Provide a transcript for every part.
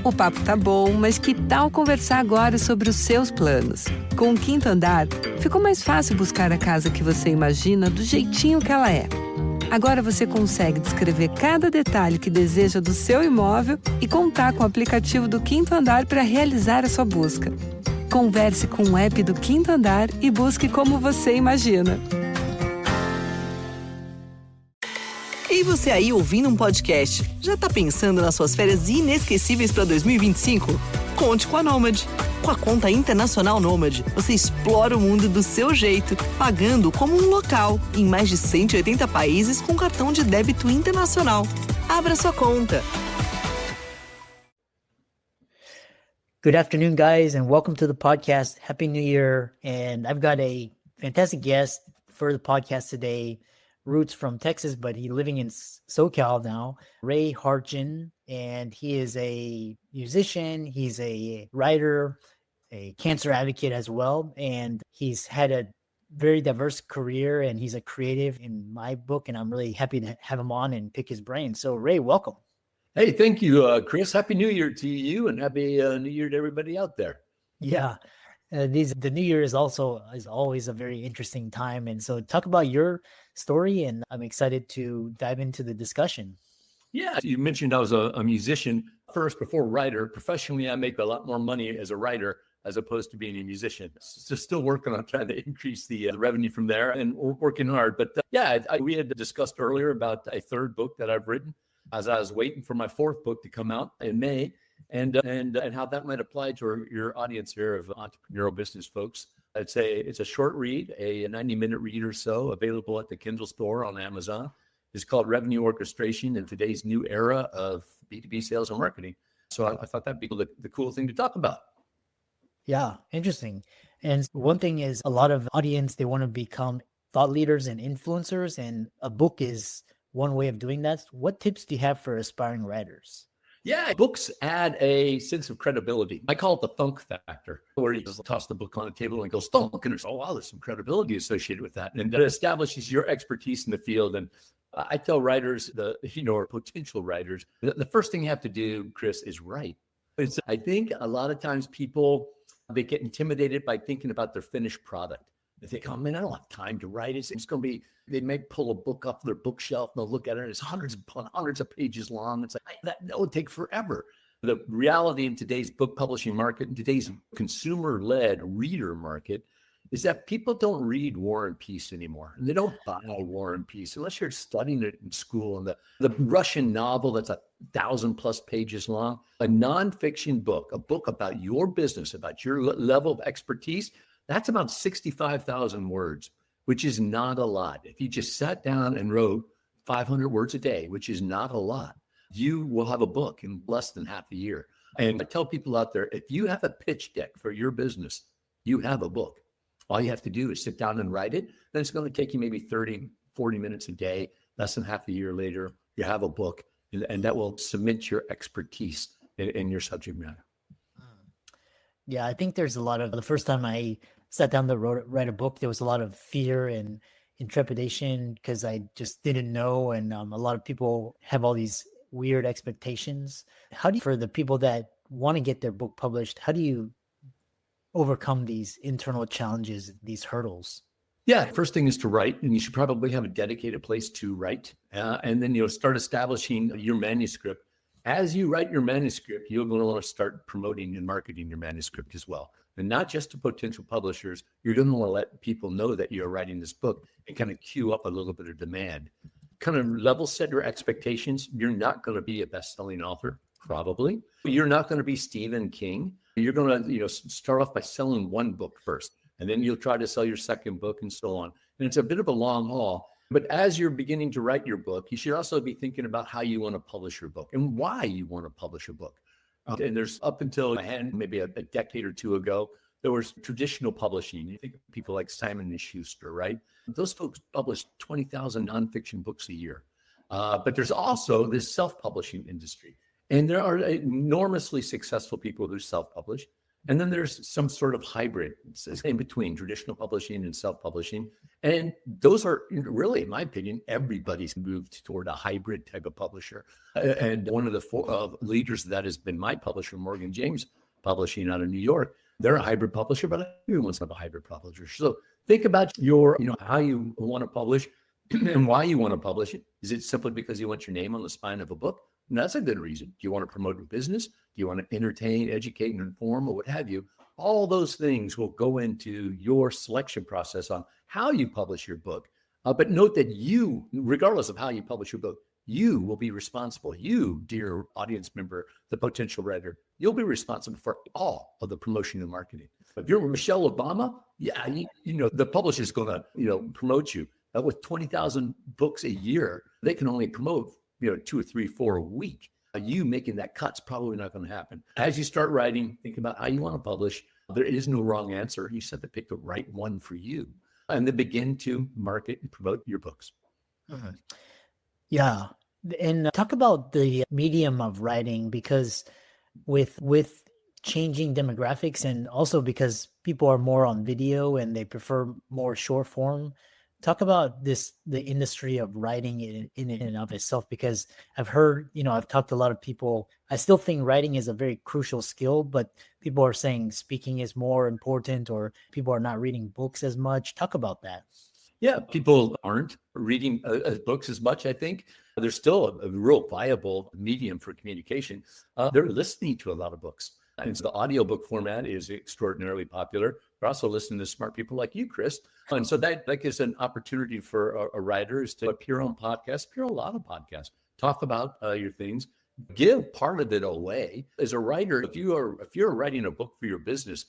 O papo tá bom, mas que tal conversar agora sobre os seus planos? Com o Quinto Andar, ficou mais fácil buscar a casa que você imagina do jeitinho que ela é. Agora você consegue descrever cada detalhe que deseja do seu imóvel e contar com o aplicativo do Quinto Andar para realizar a sua busca. Converse com o app do Quinto Andar e busque como você imagina. E você aí ouvindo um podcast, já tá pensando nas suas férias inesquecíveis para 2025? Conte com a Nômade. Com a conta internacional Nômade, você explora o mundo do seu jeito, pagando como um local, em mais de 180 países com cartão de débito internacional. Abra sua conta. Good afternoon, guys, and welcome to the podcast. Happy New Year. And I've got a fantastic guest for the podcast today. Roots from Texas, but he's living in SoCal now, Ray Hartjen, and he is a musician, he's a writer, a cancer advocate as well, and he's had a very diverse career, and he's a creative in my book, and I'm really happy to have him on and pick his brain. So Ray, welcome. Hey, thank you, Chris. Happy New Year to you, and happy New Year to everybody out there. Yeah. The new year is always a very interesting time. And so talk about your story, and I'm excited to dive into the discussion. Yeah, you mentioned I was a musician first before writer. Professionally, I make a lot more money as a writer as opposed to being a musician. So still working on trying to increase the revenue from there and working hard. But we had discussed earlier about a third book that I've written as I was waiting for my fourth book to come out in May. And how that might apply to your audience here of entrepreneurial business folks. It's a short read, a 90-minute read or so, available at the Kindle store on Amazon. It's called Revenue Orchestration in Today's New Era of B2B Sales and Marketing. So I thought that'd be the cool thing to talk about. Yeah, interesting. And one thing is, a lot of audience, they want to become thought leaders and influencers, and a book is one way of doing that. What tips do you have for aspiring writers? Yeah, books add a sense of credibility. I call it the thunk factor, where you just toss the book on the table and it goes thunk, and there's, oh, wow, there's some credibility associated with that. And that establishes your expertise in the field. And I tell writers, or potential writers, the first thing you have to do, Chris, is write. I think a lot of times people, they get intimidated by thinking about their finished product. They think, oh man, I don't have time to write. It's going to be, they may pull a book off their bookshelf and they'll look at it and it's hundreds of pages long. It's like, that would take forever. The reality in today's book publishing market, in today's consumer-led reader market, is that people don't read War and Peace anymore. And they don't buy War and Peace unless you're studying it in school. And the Russian novel that's 1,000+ pages long, a nonfiction book, a book about your business, about your level of expertise, that's about 65,000 words, which is not a lot. If you just sat down and wrote 500 words a day, which is not a lot, you will have a book in less than half a year. And I tell people out there, if you have a pitch deck for your business, you have a book. All you have to do is sit down and write it. Then it's going to take you maybe 30, 40 minutes a day. Less than half a year later, you have a book, and that will cement your expertise in your subject matter. Yeah, I think there's a lot of, the first time I sat down to write a book, there was a lot of fear and trepidation because I just didn't know. And a lot of people have all these weird expectations. How do you, for the people that want to get their book published, how do you overcome these internal challenges, these hurdles? Yeah, first thing is to write, and you should probably have a dedicated place to write. And then start establishing your manuscript. As you write your manuscript, you're going to want to start promoting and marketing your manuscript as well. And not just to potential publishers, you're going to want to let people know that you're writing this book and kind of queue up a little bit of demand. Kind of level set your expectations. You're not going to be a best-selling author, probably. You're not going to be Stephen King. You're going to start off by selling one book first, and then you'll try to sell your second book and so on. And it's a bit of a long haul. But as you're beginning to write your book, you should also be thinking about how you want to publish your book and why you want to publish a book. And there's up until maybe a decade or two ago, there was traditional publishing. You think of people like Simon & Schuster, right? Those folks published 20,000 nonfiction books a year. But there's also this self-publishing industry. And there are enormously successful people who self-publish. And then there's some sort of hybrid. It's in between traditional publishing and self-publishing. And those are really, in my opinion, everybody's moved toward a hybrid type of publisher. And one of the leaders of that has been my publisher, Morgan James Publishing out of New York. They're a hybrid publisher, but everyone's not a hybrid publisher. So think about how you want to publish and why you want to publish it. Is it simply because you want your name on the spine of a book? And that's a good reason. Do you want to promote your business? Do you want to entertain, educate, and inform, or what have you? All those things will go into your selection process on how you publish your book. But note that you, regardless of how you publish your book, you will be responsible. You, dear audience member, the potential writer, you'll be responsible for all of the promotion and marketing. If you're Michelle Obama, the publisher's going to, promote you. With 20,000 books a year, they can only promote 2 or 3, 4 a week. You making that cut's probably not going to happen. As you start writing, think about how you want to publish. There is no wrong answer. You just have to pick the right one for you, and then begin to market and promote your books. Mm-hmm. Yeah, and talk about the medium of writing, because with changing demographics, and also because people are more on video and they prefer more short form. Talk about the industry of writing in and of itself, because I've heard, I've talked to a lot of people. I still think writing is a very crucial skill, but people are saying speaking is more important, or people are not reading books as much. Talk about that. Yeah, people aren't reading books as much, I think. There's still a real viable medium for communication. They're listening to a lot of books. And so the audiobook format is extraordinarily popular. We're also listening to smart people like you, Chris. And so that gives an opportunity for a writer is to appear on podcasts, appear on a lot of podcasts, talk about your things, give part of it away. As a writer, if you're writing a book for your business,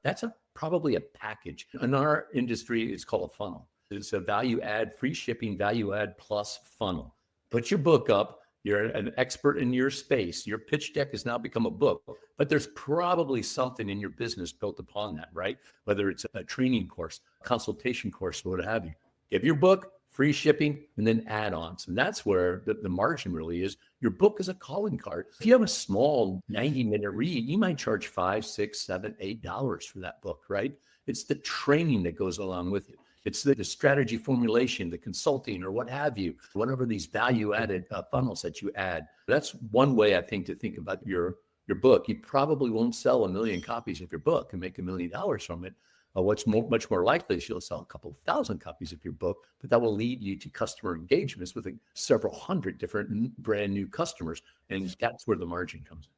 that's probably a package. In our industry, it's called a funnel. It's a value add, free shipping, value add plus funnel. Put your book up. You're an expert in your space. Your pitch deck has now become a book, but there's probably something in your business built upon that, right? Whether it's a training course, consultation course, what have you. Give your book, free shipping, and then add-ons. And that's where the margin really is. Your book is a calling card. If you have a small 90-minute read, you might charge $5, $6, $7, $8 for that book, right? It's the training that goes along with it. It's the strategy formulation, the consulting, or what have you, whatever these value-added funnels that you add. That's one way, I think, to think about your book. You probably won't sell 1 million copies of your book and make $1 million from it. Much more likely is you'll sell a couple of thousand copies of your book, but that will lead you to customer engagements with several hundred different brand new customers. And that's where the margin comes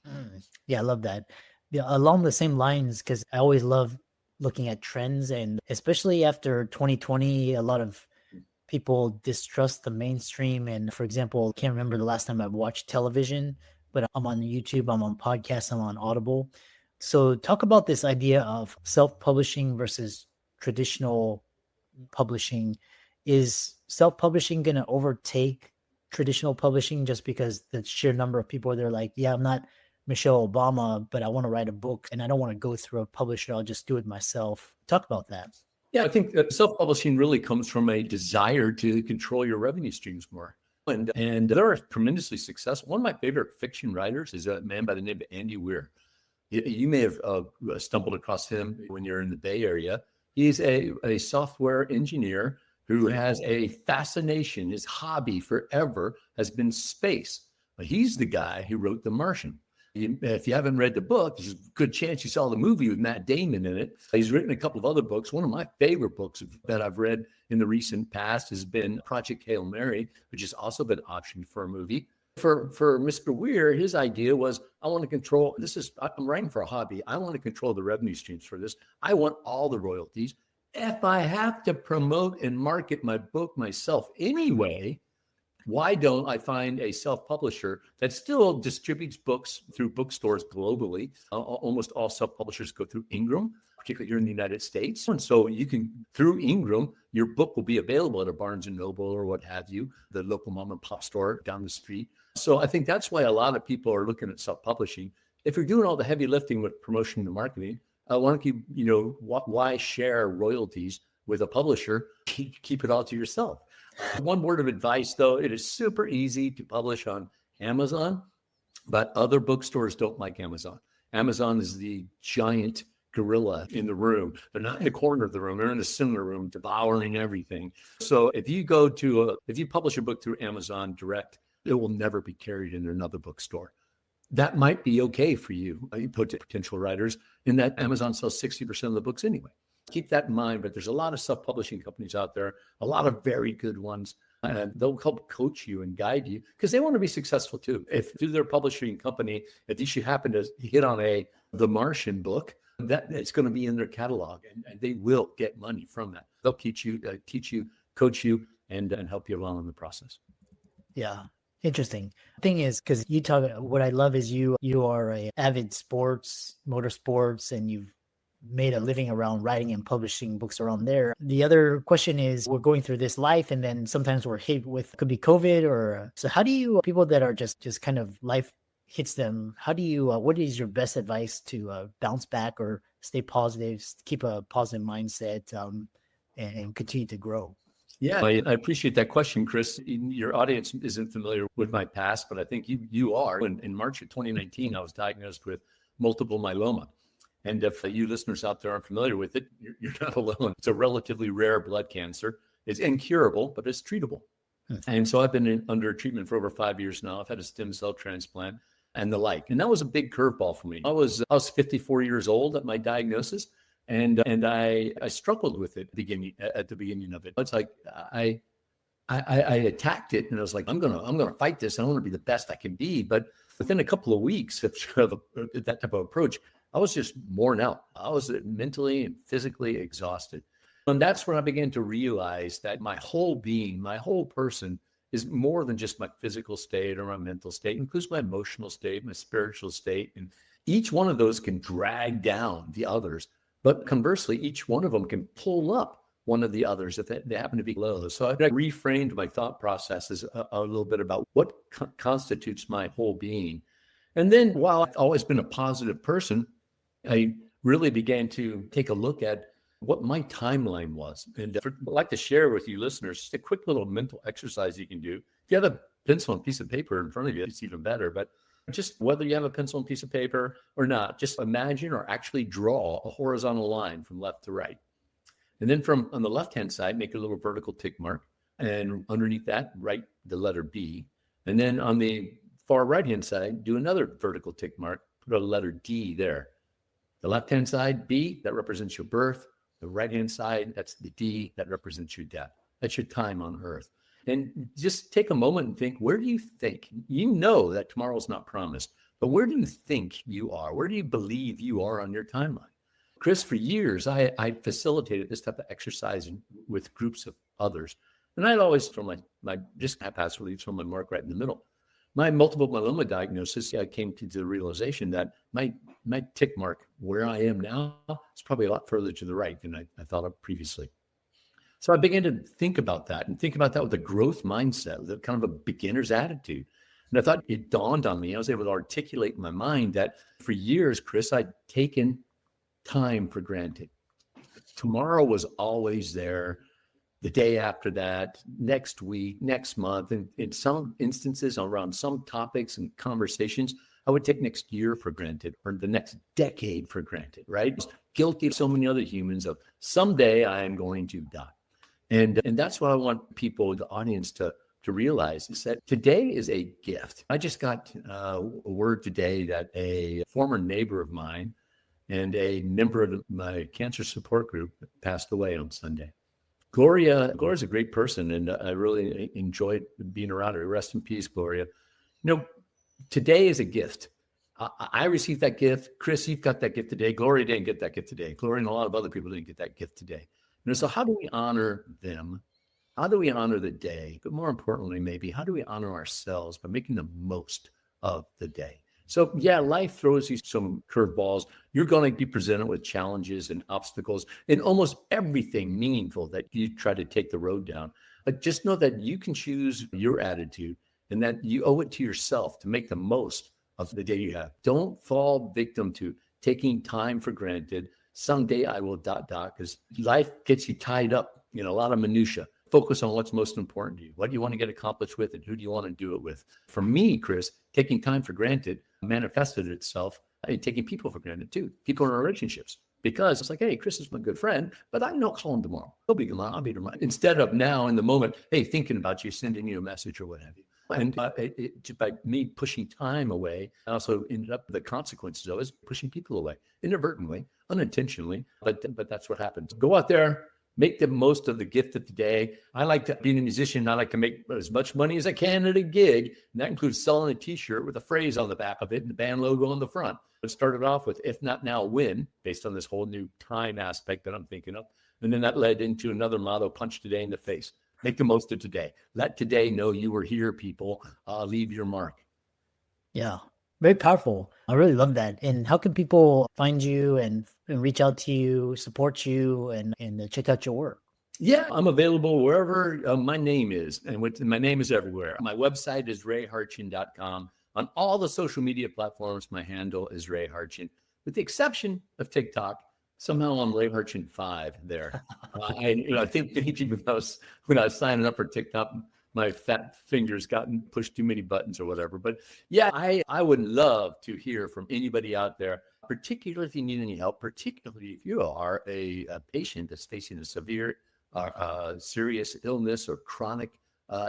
in. Yeah, I love that. Yeah, along the same lines, because I always love looking at trends, and especially after 2020, a lot of people distrust the mainstream. And for example, I can't remember the last time I've watched television, but I'm on YouTube, I'm on podcasts, I'm on Audible. So talk about this idea of self-publishing versus traditional publishing. Is self-publishing going to overtake traditional publishing just because the sheer number of people, they're like, yeah, I'm not Michelle Obama, but I want to write a book and I don't want to go through a publisher. I'll just do it myself. Talk about that. Yeah, I think that self-publishing really comes from a desire to control your revenue streams more. And they're tremendously successful. One of my favorite fiction writers is a man by the name of Andy Weir. You may have stumbled across him when you're in the Bay Area. He's a software engineer who has a fascination. His hobby forever has been space. But he's the guy who wrote The Martian. If you haven't read the book, there's a good chance you saw the movie with Matt Damon in it. He's written a couple of other books. One of my favorite books that I've read in the recent past has been Project Hail Mary, which has also been optioned for a movie. For Mr. Weir, his idea was, I want to control, I'm writing for a hobby. I want to control the revenue streams for this. I want all the royalties. If I have to promote and market my book myself anyway, why don't I find a self-publisher that still distributes books through bookstores globally? Almost all self-publishers go through Ingram, particularly here in the United States. And so you can, through Ingram, your book will be available at a Barnes & Noble or what have you, the local mom and pop store down the street. So I think that's why a lot of people are looking at self-publishing. If you're doing all the heavy lifting with promotion and marketing, why don't you, why share royalties with a publisher? Keep it all to yourself. One word of advice, though, it is super easy to publish on Amazon, but other bookstores don't like Amazon. Amazon is the giant gorilla in the room. They're not in the corner of the room. They're in a similar room, devouring everything. So if you publish a book through Amazon Direct, it will never be carried in another bookstore. That might be okay for you, potential writers, in that Amazon sells 60% of the books anyway. Keep that in mind, but there's a lot of self-publishing companies out there, a lot of very good ones, and they'll help coach you and guide you because they want to be successful too. If through their publishing company, if you should happen to hit on The Martian book, that it's going to be in their catalog, and they will get money from that. They'll teach you, coach you, and help you along in the process. Yeah. Interesting. Thing is, because you talk, what I love is you are a avid motorsports, and you've made a living around writing and publishing books around there. The other question is, we're going through this life, and then sometimes we're hit with, could be COVID, or so how do you, people that are just kind of life hits them, how do you, what is your best advice to bounce back or stay positive, keep a positive mindset, and continue to grow? Yeah, I appreciate that question, Chris. Your audience isn't familiar with my past, but I think you are. In March of 2019, I was diagnosed with multiple myeloma. And if you listeners out there aren't familiar with it, you're not alone. It's a relatively rare blood cancer. It's incurable, but it's treatable. And so I've been under treatment for over 5 years now. I've had a stem cell transplant and the like. And that was a big curveball for me. I was 54 years old at my diagnosis. And I struggled with it at the beginning of it. It's like I attacked it, and I was like, I'm gonna fight this. I want to be the best I can be. But within a couple of weeks of that type of approach, I was just worn out. I was mentally and physically exhausted, and that's when I began to realize that my whole being, my whole person, is more than just my physical state or my mental state. It includes my emotional state, my spiritual state, and each one of those can drag down the others. But conversely, each one of them can pull up one of the others if they happen to be low. So I reframed my thought processes a little bit about what constitutes my whole being. And then while I've always been a positive person, I really began to take a look at what my timeline was. And I'd like to share with you listeners just a quick little mental exercise you can do. If you have a pencil and piece of paper in front of you, it's even better. But just whether you have a pencil and piece of paper or not, just imagine or actually draw a horizontal line from left to right. And then on the left-hand side, make a little vertical tick mark. And underneath that, write the letter B. And then on the far right-hand side, do another vertical tick mark, put a letter D there. The left-hand side, B, that represents your birth. The right-hand side, that's the D, that represents your death. That's your time on earth. And just take a moment and think, where do you think? You know that tomorrow's not promised, but where do you think you are? Where do you believe you are on your timeline? Chris, for years, I facilitated this type of exercise with groups of others. And I'd always throw my just haphazardly throw my mark right in the middle. My multiple myeloma diagnosis, I came to the realization that my tick mark where I am now is probably a lot further to the right than I thought of previously. So I began to think about that with a growth mindset, with a kind of a beginner's attitude. And I thought it dawned on me, I was able to articulate in my mind that for years, Chris, I'd taken time for granted. Tomorrow was always there, the day after that, next week, next month. And in some instances around some topics and conversations, I would take next year for granted or the next decade for granted, right? Guilty of so many other humans of someday I am going to die. And that's what I want people, the audience, to realize is that today is a gift. I just got a word today that a former neighbor of mine and a member of my cancer support group passed away on Sunday. Gloria's a great person, and I really enjoyed being around her. Rest in peace, Gloria. Today is a gift. I received that gift. Chris, you've got that gift today. Gloria didn't get that gift today. Gloria and a lot of other people didn't get that gift today. So how do we honor them? How do we honor the day? But more importantly, maybe, how do we honor ourselves by making the most of the day? So yeah, life throws you some curveballs. You're going to be presented with challenges and obstacles in almost everything meaningful that you try to take the road down. But just know that you can choose your attitude and that you owe it to yourself to make the most of the day you have. Don't fall victim to taking time for granted. Someday I will ... because life gets you tied up in a lot of minutia. Focus on what's most important to you. What do you want to get accomplished with, and who do you want to do it with? For me, Chris, taking time for granted manifested itself taking people for granted too, people in our relationships. Because it's like, hey, Chris is my good friend, but I know, call him tomorrow. He'll be tomorrow. I'll be tomorrow. Instead of now in the moment, hey, thinking about you, sending you a message or what have you. And by me pushing time away, I also ended up the consequences of it is pushing people away inadvertently, unintentionally. But that's what happens. Go out there, make the most of the gift of the day. I like to being a musician. I like to make as much money as I can at a gig. And that includes selling a t-shirt with a phrase on the back of it and the band logo on the front. It started off with, if not now, when, based on this whole new time aspect that I'm thinking of. And then that led into another motto, punch today in the face. Make the most of today. Let today know you were here, people. Leave your mark. Yeah, very powerful. I really love that. And how can people find you and reach out to you, support you, and check out your work? Yeah, I'm available wherever my name is. And my name is everywhere. My website is rayhartjen.com. On all the social media platforms, my handle is Ray Hartjen, with the exception of TikTok. Somehow I'm Ray Hartjen 5 there. I think maybe when I was signing up for TikTok, my fat fingers gotten pushed too many buttons or whatever. But yeah, I would love to hear from anybody out there, particularly if you need any help, particularly if you are a patient that's facing a severe, serious illness or chronic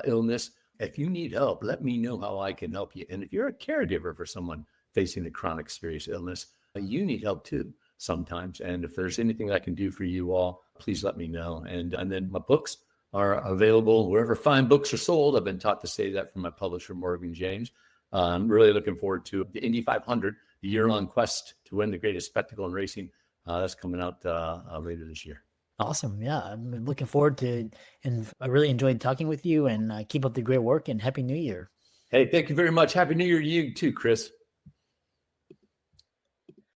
illness. If you need help, let me know how I can help you. And if you're a caregiver for someone facing a chronic, serious illness, you need help too sometimes. And if there's anything I can do for you all, please let me know. And then my books are available wherever fine books are sold. I've been taught to say that from my publisher, Morgan James. I'm really looking forward to the Indy 500, the year-long quest to win the greatest spectacle in racing. That's coming out later this year. Awesome. Yeah, I'm looking forward to it. And I really enjoyed talking with you, and keep up the great work, and Happy New Year. Hey, thank you very much. Happy New Year to you too, Chris.